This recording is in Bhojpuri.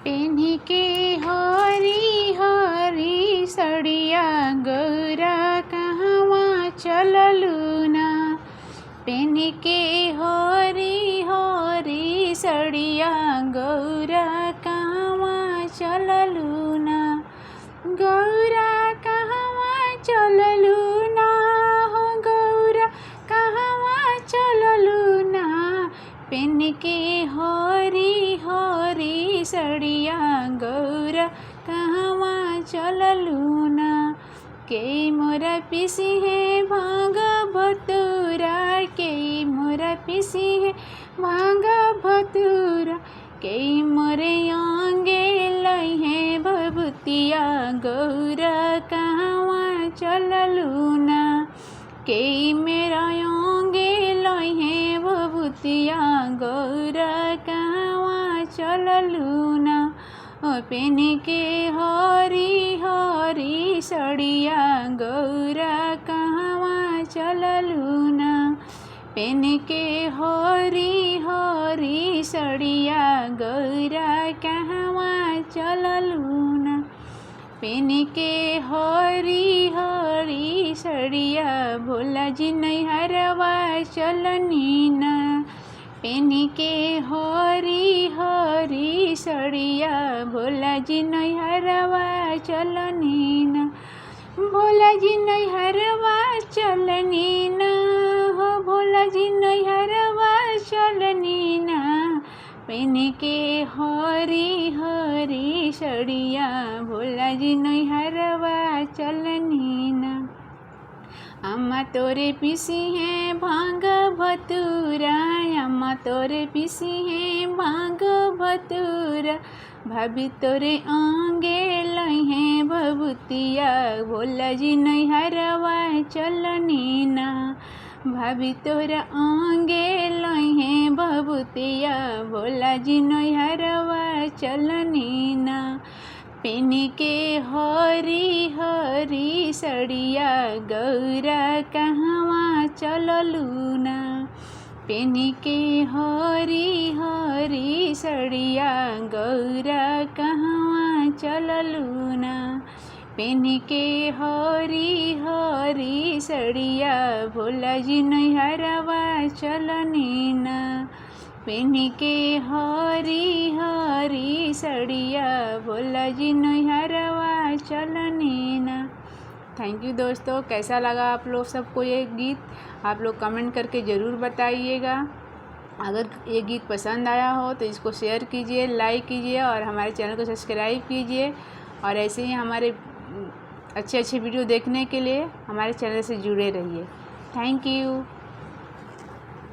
पेन्ही के हरी हरी सड़िया गौरा कहवा चललू ना। पेन्ही के हरी हरी सड़िया गौरा कहवा चललू ना। गौरा कहवा चललू ना हो गौरा कहवा चललू ना। पेन्ही के हरी हरी सड़िया गौरा कहवा चललू ना। के मोरा पिसी है भांग भतूरा, के मोरा पिसी है भांग भतूरा। के मोरे आंगे लई है भभूतिया गौरा कहवा चललू ना। के मेरा आंगे लई है भभूतिया गौरा कहवा चललू ना। पेन्ही के हरी हरी सड़िया गौरा कहवा चललू ना। पेन्ही के हरी हरी सड़िया गौरा कहवा चललू ना। पेन्ही के हरी हरी सड़िया भोला जी नैहरवा चलनी ना। पेन्ही के हरी हरी सड़िया भोला जी नैहरवा चलनी ना। भोला जी नैहरवा चलनी ना हो भोला जी नैहरवा चलनी ना। पेन्ही के हरी हरी सड़िया भोला जी नैहरवा चलनी ना। अम्मा तोरे पिसी हैं भांग भतूरा, अम्मा तोरे पिसी हैं भांग भतूरा। भाभी तोरे आंगे लई हैं भभूतिया भोला जी नैहरवा चलनी ना। भाभी तोरा आंगे लई हैं भभूतिया भोला जी नैहरवा चलनी ना। पेन्ही के हरी हरी सड़िया गौरा कहवा चललू ना। पेन्ही के हरी हरी सड़िया गौरा कहवा चललू ना। पेन्ही के हरी हरी सड़िया भोला जी नैहरवा चलनी ना। पेन्ही के हरी हरी सड़िया भोला जी नैहरवा चलनी ना। थैंक यू दोस्तों, कैसा लगा आप लोग सबको ये गीत, आप लोग कमेंट करके ज़रूर बताइएगा। अगर ये गीत पसंद आया हो तो इसको शेयर कीजिए, लाइक कीजिए और हमारे चैनल को सब्सक्राइब कीजिए। और ऐसे ही हमारे अच्छे अच्छे वीडियो देखने के लिए हमारे चैनल से जुड़े रहिए। Thank you.